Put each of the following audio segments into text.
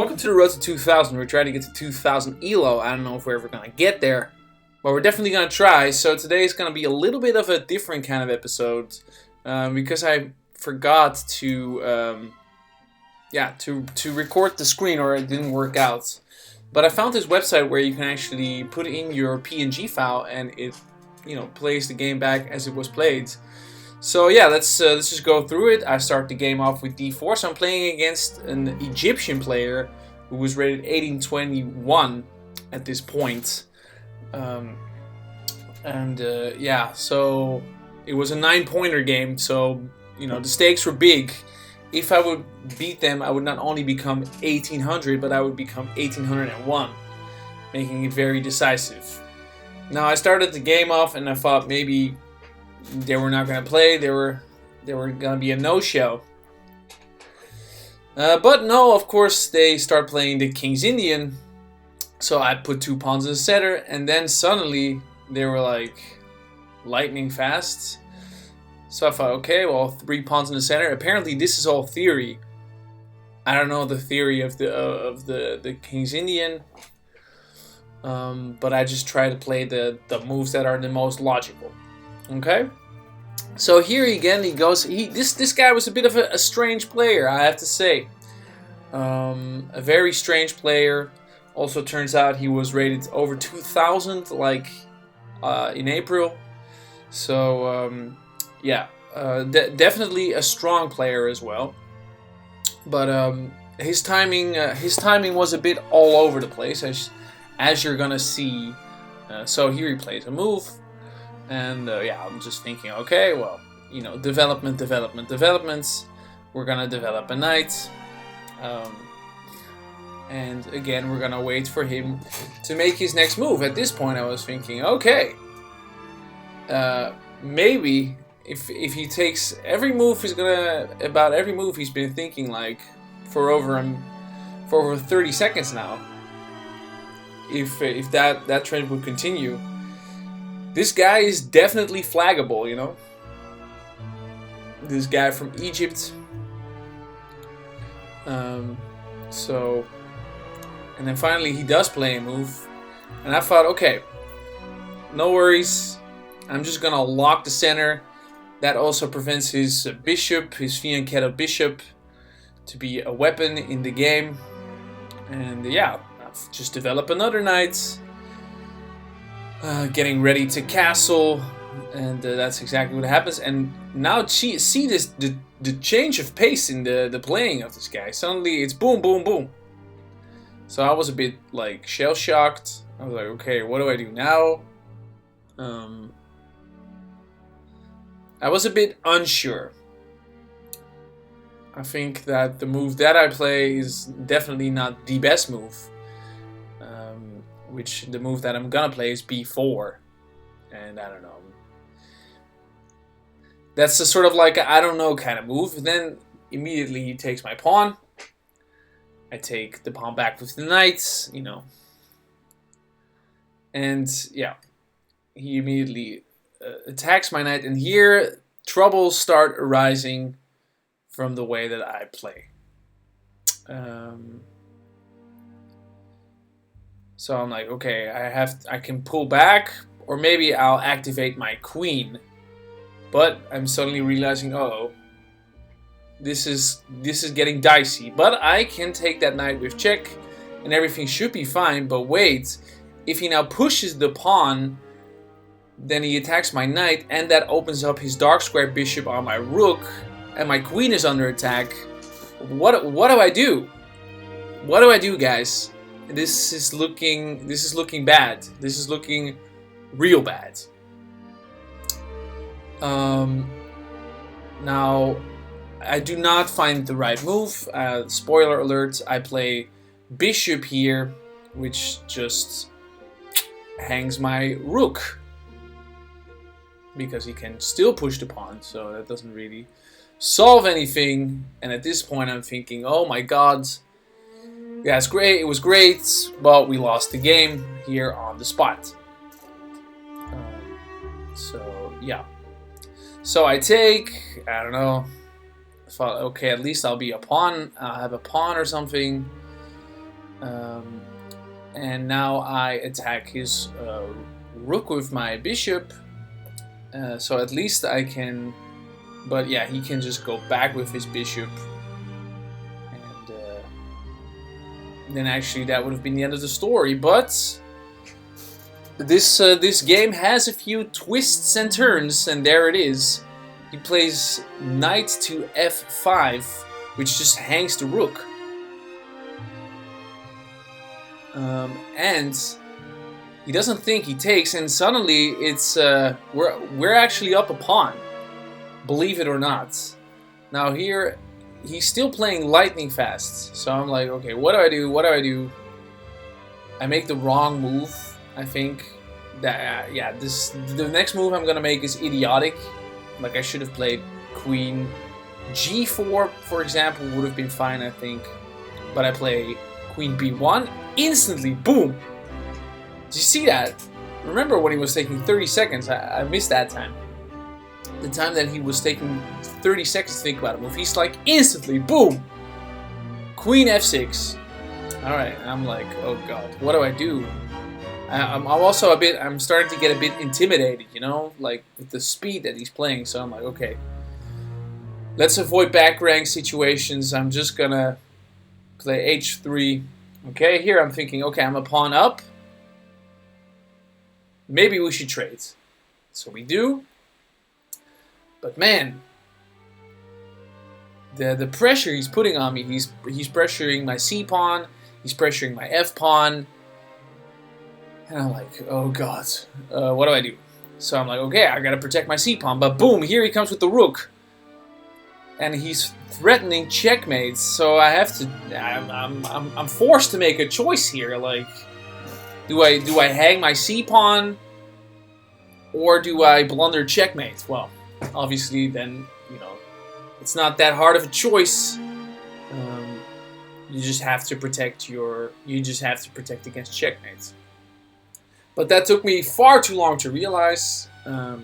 Welcome to the road to 2000. We're trying to get to 2000 ELO. I don't know if we're ever going to get there, but we're definitely going to try. So today is going to be a little bit of a different kind of episode because I forgot to record the screen, or it didn't work out. But I found this website where you can actually put in your PNG file and it, plays the game back as it was played. So yeah, let's just go through it. I start the game off with D4, so I'm playing against an Egyptian player who was rated 1821 at this point. So it was a 9-pointer game, so the stakes were big. If I would beat them, I would not only become 1800, but I would become 1801, making it very decisive. Now I started the game off and I thought maybe they were not going to play. They were going to be a no-show. But no, of course, they start playing the King's Indian. So I put 2 pawns in the center, and then suddenly they were like lightning fast. So I thought, okay, well, 3 pawns in the center. Apparently, this is all theory. I don't know the theory of the King's Indian, but I just try to play the moves that are the most logical. Okay, so here again he goes. This guy was a bit of a strange player, I have to say. A very strange player. Also turns out he was rated over 2000, like in April. So definitely a strong player as well. But his timing was a bit all over the place, as you're gonna see. So here he plays a move. And I'm just thinking, okay, well, developments. We're gonna develop a knight, and again, we're gonna wait for him to make his next move. At this point, I was thinking, okay, maybe if he takes every move, about every move he's been thinking like for over 30 seconds now. If that trend would continue. This guy is definitely flaggable, This guy from Egypt. And then finally he does play a move. And I thought, okay, no worries. I'm just gonna lock the center. That also prevents his bishop, his fianchetto bishop, to be a weapon in the game. And I've just developed another knight. Getting ready to castle, and that's exactly what happens. And now see this the change of pace in the playing of this guy. Suddenly it's boom, boom, boom. So I was a bit like shell shocked. I was like, okay, what do I do now? I was a bit unsure. I think that the move that I play is definitely not the best move. Which the move that I'm gonna play is b4, and I don't know. That's a sort of like a I don't know kind of move. Then immediately he takes my pawn. I take the pawn back with the knight, and he immediately attacks my knight, and here troubles start arising from the way that I play. So I'm like, okay, I can pull back, or maybe I'll activate my queen. But I'm suddenly realizing, this is getting dicey. But I can take that knight with check, and everything should be fine. But wait, if he now pushes the pawn, then he attacks my knight, and that opens up his dark square bishop on my rook, and my queen is under attack. What do I do? What do I do, guys? This is looking bad. This is looking real bad. Now, I do not find the right move. Spoiler alert, I play bishop here, which just hangs my rook. Because he can still push the pawn, so that doesn't really solve anything. And at this point I'm thinking, oh my god. Yeah, it's great. It was great, but we lost the game here on the spot. So I take, I don't know, thought, okay, at least I'll be a pawn. I'll have a pawn or something. Um, and now I attack his rook with my bishop. So at least I can... But yeah, he can just go back with his bishop. And then actually that would have been the end of the story. But this game has a few twists and turns, and there it is. He plays knight to f5, which just hangs the rook. And he doesn't think he takes, and suddenly it's we're actually up a pawn, believe it or not. Now here he's still playing lightning fast, so I'm like, okay, what do I do? What do I do? I make the wrong move. I think that yeah, the next move I'm gonna make is idiotic. Like I should have played queen g4, for example, would have been fine, I think. But I play queen b1, instantly, boom! Did you see that? Remember when he was taking 30 seconds? I missed that time. The time that he was taking 30 seconds to think about a move. He's like, instantly, boom! Queen f6. Alright, I'm like, oh god, what do I do? I'm also I'm starting to get a bit intimidated, you know? Like, with the speed that he's playing, so I'm like, okay. Let's avoid back rank situations. I'm just gonna play h3. Okay, here I'm thinking, okay, I'm a pawn up. Maybe we should trade. So we do. But man, the pressure he's putting on me, he's pressuring my c pawn, he's pressuring my f pawn. And I'm like, oh god, what do I do? So I'm like, okay, I gotta protect my c pawn. But boom, here he comes with the rook. And he's threatening checkmate, so I have to. I'm forced to make a choice here. Like, do I hang my c pawn, or do I blunder checkmate? Well, obviously, then it's not that hard of a choice. You just have to protect against checkmate. But that took me far too long to realize. I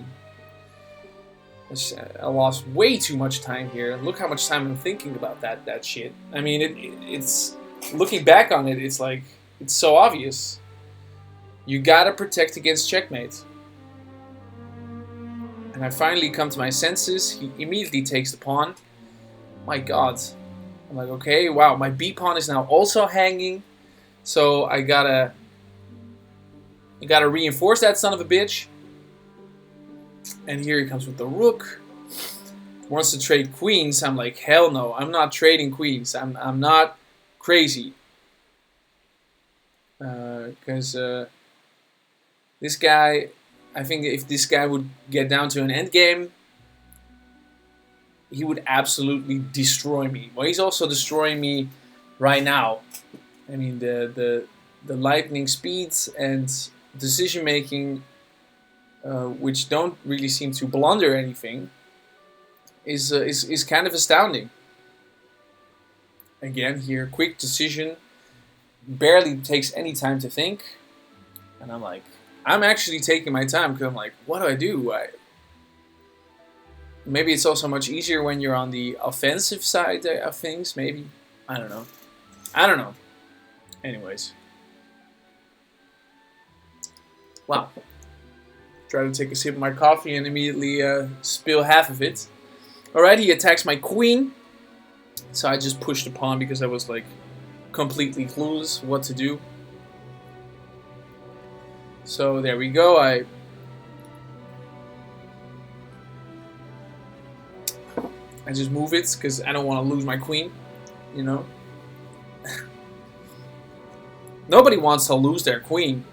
lost way too much time here. Look how much time I'm thinking about that shit. I mean, it's looking back on it, it's like, it's so obvious. You gotta protect against checkmate. And I finally come to my senses. He immediately takes the pawn. My god. I'm like, okay, wow, my b pawn is now also hanging. So I gotta reinforce that son of a bitch. And here he comes with the rook. Wants to trade queens. I'm like, hell no, I'm not trading queens. I'm not crazy. Because this guy, I think if this guy would get down to an endgame, he would absolutely destroy me. Well, he's also destroying me right now. I mean, the lightning speeds and decision making, which don't really seem to blunder anything, is kind of astounding. Again, here, quick decision, barely takes any time to think, and I'm like, I'm actually taking my time because I'm like, what do I do? Maybe it's also much easier when you're on the offensive side of things. Maybe, I don't know. Anyways, wow. Try to take a sip of my coffee and immediately spill half of it. Alright, he attacks my queen. So I just pushed the pawn because I was like completely clueless what to do. So there we go. I just move it because I don't want to lose my queen, you know. Nobody wants to lose their queen.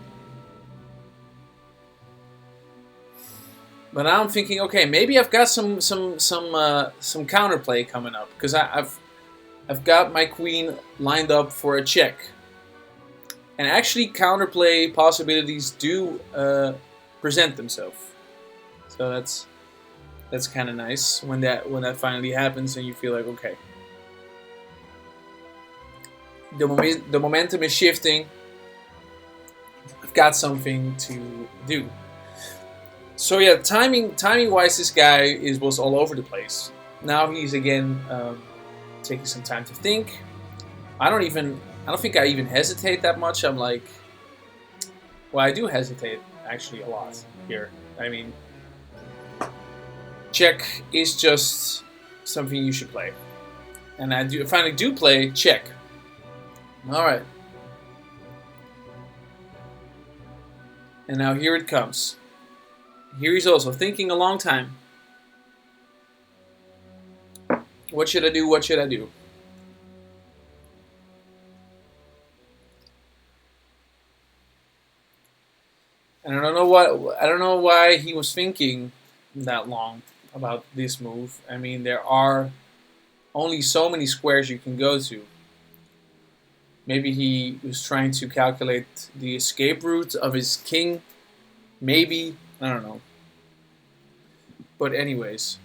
But now I'm thinking, okay, maybe I've got some counterplay coming up because I've got my queen lined up for a check, and actually counterplay possibilities do present themselves. So that's kind of nice when that finally happens and you feel like, okay, the momentum is shifting. I've got something to do. So yeah, timing wise, this guy was all over the place. Now he's again taking some time to think. I don't even I don't think I even hesitate that much. I'm like, well, I do hesitate actually a lot here. I mean, check is just something you should play. And I finally do play check. Alright. And now here it comes. Here he's also thinking a long time. What should I do? What should I do? And I don't know why he was thinking that long about this move. I mean, there are only so many squares you can go to. Maybe he was trying to calculate the escape route of his king. Maybe. I don't know. But anyways.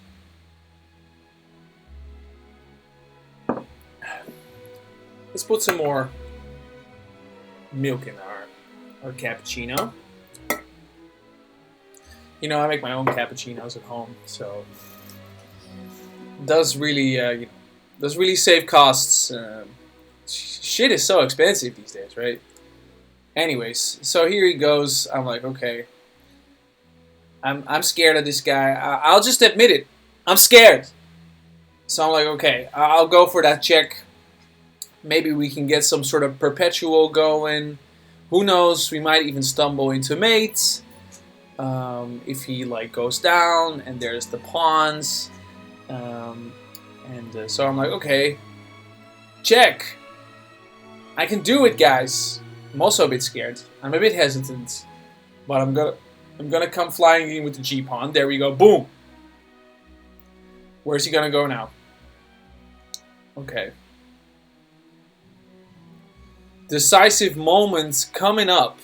Let's put some more milk in our cappuccino. You know, I make my own cappuccinos at home, so it does really save costs. Shit is so expensive these days, right? Anyways, so here he goes. I'm like, okay, I'm scared of this guy. I'll just admit it. I'm scared. So I'm like, okay, I'll go for that check. Maybe we can get some sort of perpetual going. Who knows? We might even stumble into mates. If he like goes down and there's the pawns, so I'm like, okay, check. I can do it, guys. I'm also a bit scared. I'm a bit hesitant, but I'm gonna come flying in with the G pawn. There we go. Boom. Where's he gonna go now? Okay. Decisive moments coming up.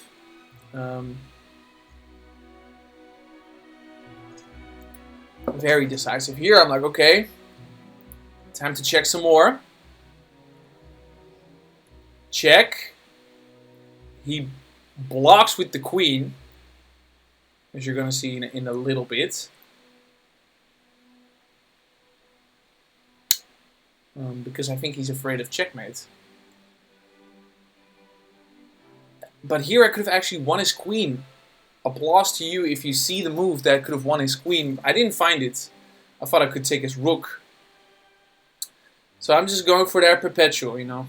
Very decisive here. I'm like, okay, time to check some more. Check. He blocks with the queen, as you're going to see in a little bit. Because I think he's afraid of checkmate. But here I could have actually won his queen. Applause to you if you see the move that could have won his queen. I didn't find it. I thought I could take his rook. So I'm just going for that perpetual, you know.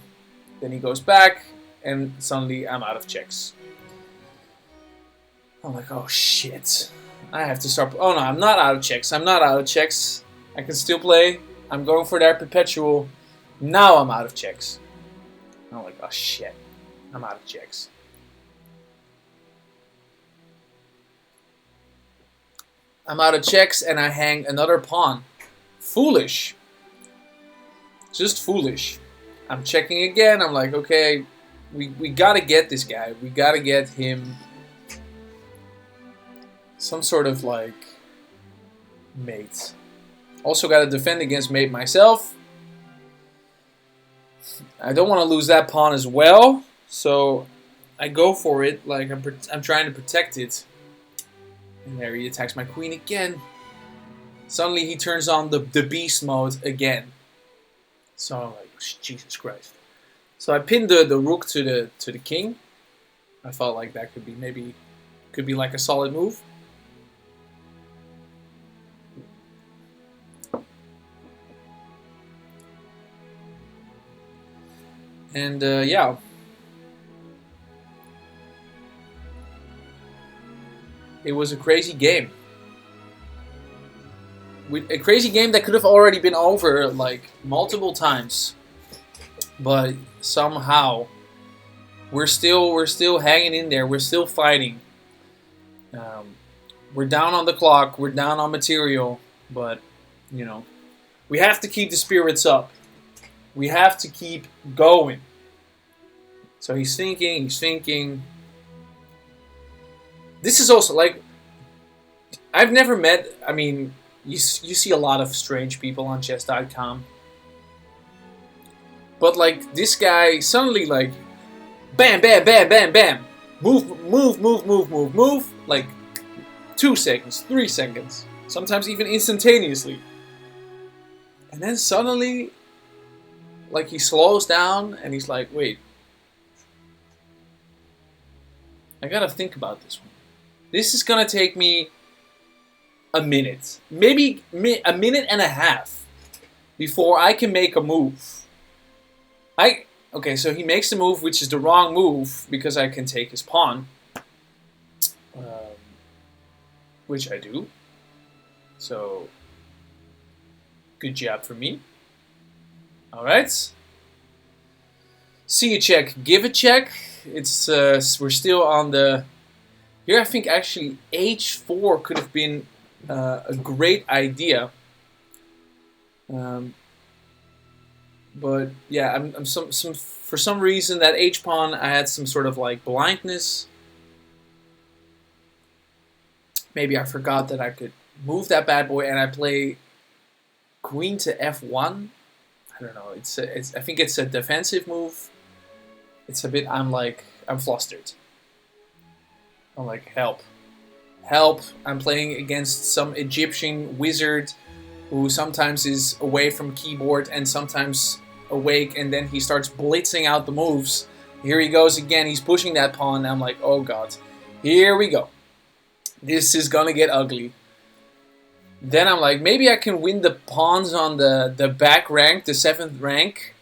Then he goes back, and suddenly I'm out of checks. I'm like, oh shit. I have to start. Oh no, I'm not out of checks. I'm not out of checks. I can still play. I'm going for that perpetual. Now I'm out of checks. I'm like, oh shit. I'm out of checks. I'm out of checks and I hang another pawn. Foolish. Just foolish. I'm checking again. I'm like, okay, we gotta get this guy. We gotta get him some sort of like mate. Also gotta defend against mate myself. I don't want to lose that pawn as well. So I go for it. Like I'm trying to protect it. And there he attacks my queen again. Suddenly he turns on the beast mode again. So I'm like, Jesus Christ. So I pinned the rook to the king. I felt like that could be like a solid move. And yeah. It was a crazy game. A crazy game that could have already been over like multiple times. But somehow we're still hanging in there. We're still fighting. We're down on the clock. We're down on material. But, you know, we have to keep the spirits up. We have to keep going. So he's thinking. This is also, like, I've never met, I mean, you see a lot of strange people on chess.com. But, like, this guy suddenly, like, bam, bam, bam, bam, bam. Move. Like, 2 seconds, 3 seconds. Sometimes even instantaneously. And then suddenly, like, he slows down and he's like, wait, I gotta think about this one. This is gonna take me a minute. Maybe a minute and a half before I can make a move. Okay, so he makes the move, which is the wrong move, because I can take his pawn. Which I do. So, good job for me. Alright. See a check, give a check. It's we're still on the... Here I think actually h4 could have been a great idea. But yeah, for some reason that h-pawn I had some sort of like blindness. Maybe I forgot that I could move that bad boy, and I play queen to f1. I don't know. I think it's a defensive move. It's a bit. I'm flustered. I'm like, help, help! I'm playing against some Egyptian wizard who sometimes is away from keyboard and sometimes awake, and then he starts blitzing out the moves. Here he goes again. He's pushing that pawn. I'm like, oh god, here we go. This is gonna get ugly. Then I'm like, maybe I can win the pawns on the back rank, the 7th rank.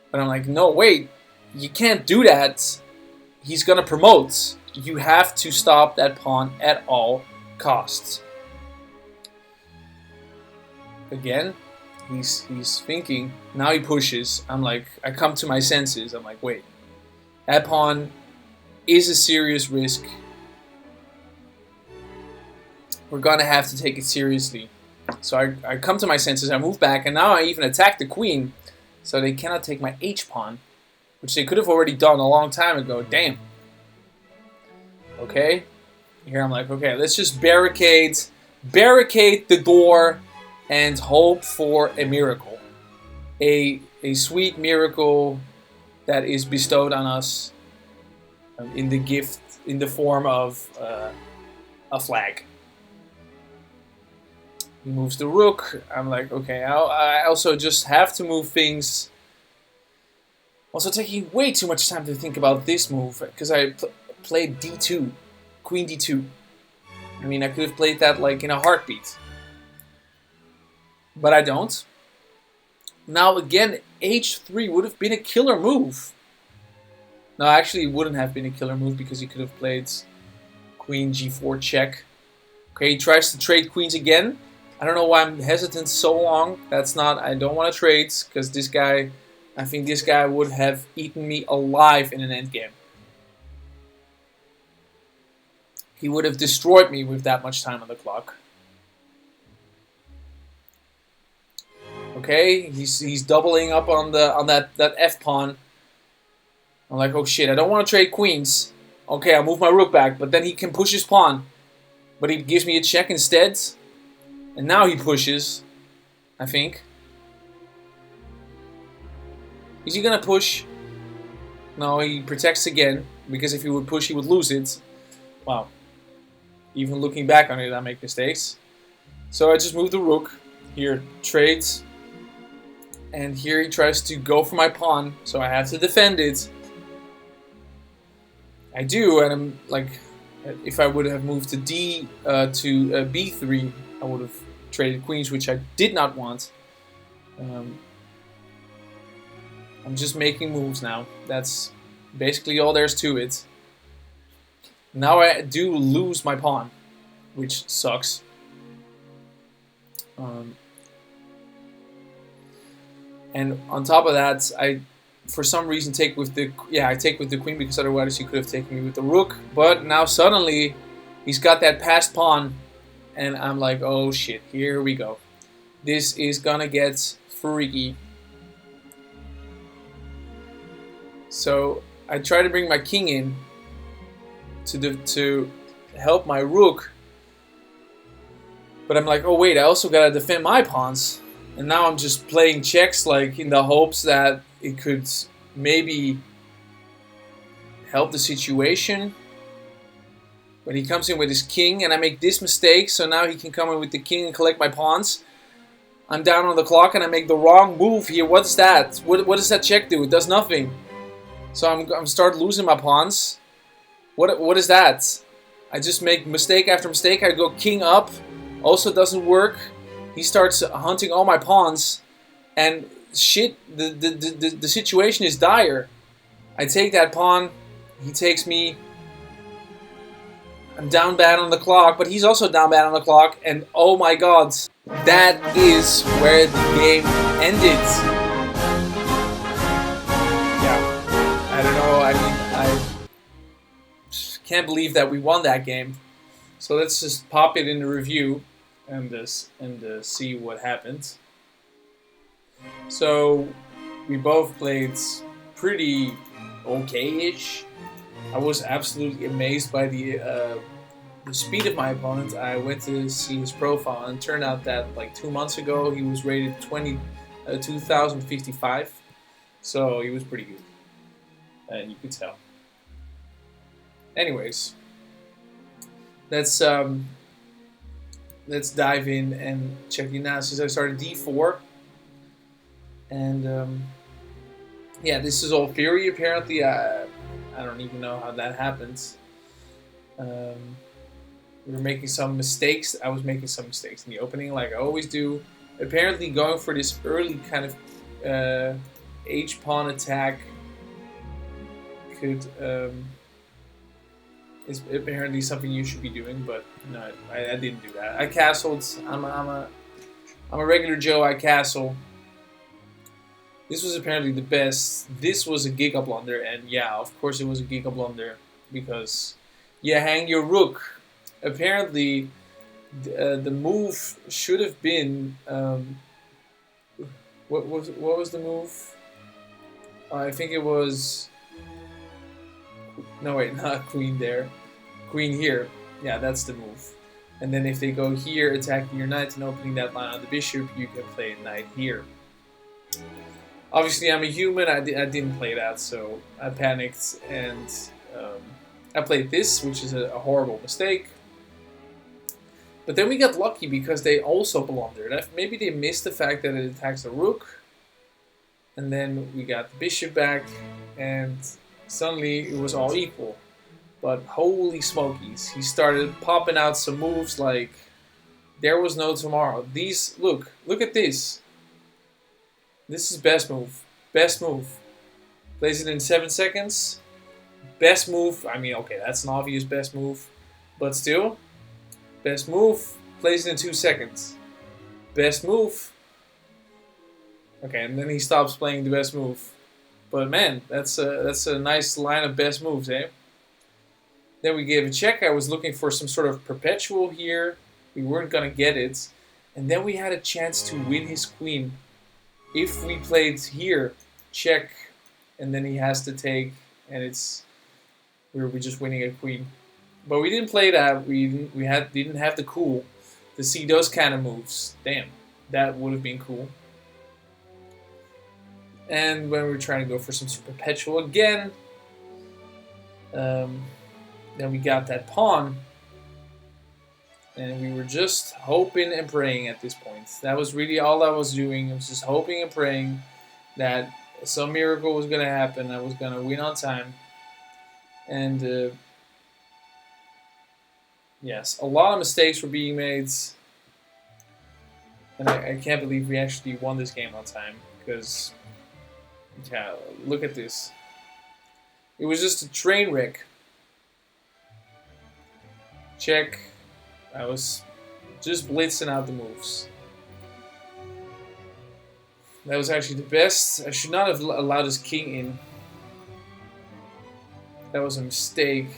But I'm like, no, wait, you can't do that. He's gonna promote. You have to stop that pawn at all costs. Again, he's thinking. Now he pushes. I'm like, I come to my senses. I'm like, wait, that pawn is a serious risk. We're gonna have to take it seriously. So I come to my senses, I move back, and now I even attack the queen. So they cannot take my h-pawn, which they could have already done a long time ago. Damn. Okay. Here I'm like, okay, let's just barricade the door and hope for a miracle. A sweet miracle that is bestowed on us in the gift, in the form of a flag. He moves the rook. I'm like, okay, I also just have to move things. Also taking way too much time to think about this move, because I played d2, queen d2. I mean, I could have played that like in a heartbeat. But I don't. Now again, h3 would have been a killer move. No, actually it wouldn't have been a killer move, because he could have played queen g4 check. Okay, he tries to trade queens again. I don't know why I'm hesitant so long. I don't want to trade, because this guy, I think this guy would have eaten me alive in an endgame. He would have destroyed me with that much time on the clock. Okay, he's doubling up on that f pawn. I'm like, oh shit, I don't want to trade queens. Okay, I'll move my rook back, but then he can push his pawn. But he gives me a check instead. And now he pushes, I think. Is he gonna push? No, he protects again, because if he would push, he would lose it. Wow. Even looking back on it, I make mistakes. So I just move the rook. Here, trades. And here he tries to go for my pawn, so I have to defend it. I do, and I'm like, if I would have moved to b3, I would have traded queens, which I did not want. I'm just making moves now. That's basically all there's to it. Now I do lose my pawn, which sucks. And on top of that, I, for some reason, take with the queen, because otherwise he could have taken me with the rook. But now suddenly, he's got that passed pawn, and I'm like, oh shit, here we go. This is gonna get freaky. So I try to bring my king in to help my rook, but I'm like, oh wait, I also gotta defend my pawns. And now I'm just playing checks, like in the hopes that it could maybe help the situation. But he comes in with his king, and I make this mistake, so now he can come in with the king and collect my pawns. I'm down on the clock, and I make the wrong move here. What's that? What does that check do? It does nothing. So I'm start losing my pawns. What is that? I just make mistake after mistake. I go king up. Also doesn't work. He starts hunting all my pawns. And shit, the situation is dire. I take that pawn. He takes me. I'm down bad on the clock, but he's also down bad on the clock. And oh my god, that is where the game ended. Yeah, I don't know. I mean, I can't believe that we won that game. So let's just pop it in the review and see what happened. So we both played pretty okay-ish. I was absolutely amazed by the speed of my opponent. I went to see his profile and it turned out that like 2 months ago he was rated 2055. So he was pretty good. And you could tell. Anyways, let's dive in and check the analysis. I started d4, and yeah, this is all theory. Apparently, I don't even know how that happens. We were making some mistakes. I was making some mistakes in the opening, like I always do. Apparently, going for this early kind of H pawn attack could. Is apparently something you should be doing, but no, I didn't do that. I castled. I'm a regular Joe. I castle. This was apparently the best. This was a giga blunder, and yeah, of course it was a giga blunder because you hang your rook. Apparently, the move should have been what was the move? I think it was. No, wait, not queen there. Queen here. Yeah, that's the move. And then if they go here, attacking your knight and opening that line on the bishop, you can play knight here. Obviously, I'm a human. I didn't play that, so I panicked and I played this, which is a horrible mistake. But then we got lucky because they also blundered. Maybe they missed the fact that it attacks the rook. And then we got the bishop back, and suddenly it was all equal. But holy smokies, he started popping out some moves like there was no tomorrow. These, look at this. This is best move. Best move. Plays it in 7 seconds. Best move. I mean, okay, that's an obvious best move. But still, best move. Plays it in 2 seconds. Best move. Okay, and then he stops playing the best move. But man, that's a nice line of best moves, eh? Then we gave a check. I was looking for some sort of perpetual here. We weren't gonna get it. And then we had a chance to win his queen. If we played here, check, and then he has to take, and we're just winning a queen. But we didn't play that. We didn't have the cool to see those kind of moves. Damn, that would have been cool. And when we were trying to go for some perpetual again, then we got that pawn. And we were just hoping and praying at this point. That was really all I was doing. I was just hoping and praying that some miracle was going to happen. I was going to win on time. And yes, a lot of mistakes were being made. And I can't believe we actually won this game on time. Because, yeah, look at this. It was just a train wreck. Check. I was just blitzing out the moves. That was actually the best. I should not have allowed his king in. That was a mistake.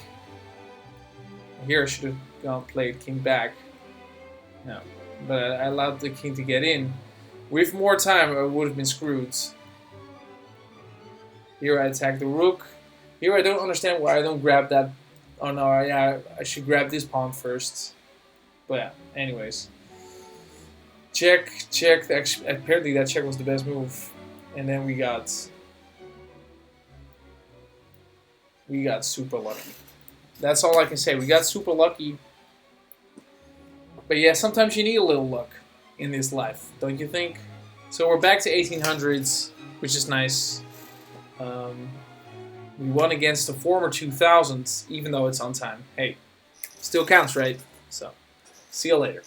Here I should have gone played king back. No, but I allowed the king to get in. With more time, I would have been screwed. Here I attack the rook. Here I don't understand why I don't grab that. Oh no, I should grab this pawn first. But yeah, anyways. Check. Apparently that check was the best move. And then we got super lucky. That's all I can say. We got super lucky. But yeah, sometimes you need a little luck in this life, don't you think? So we're back to 1800s, which is nice. We won against the former 2000s, even though it's on time. Hey, still counts, right? So, see you later.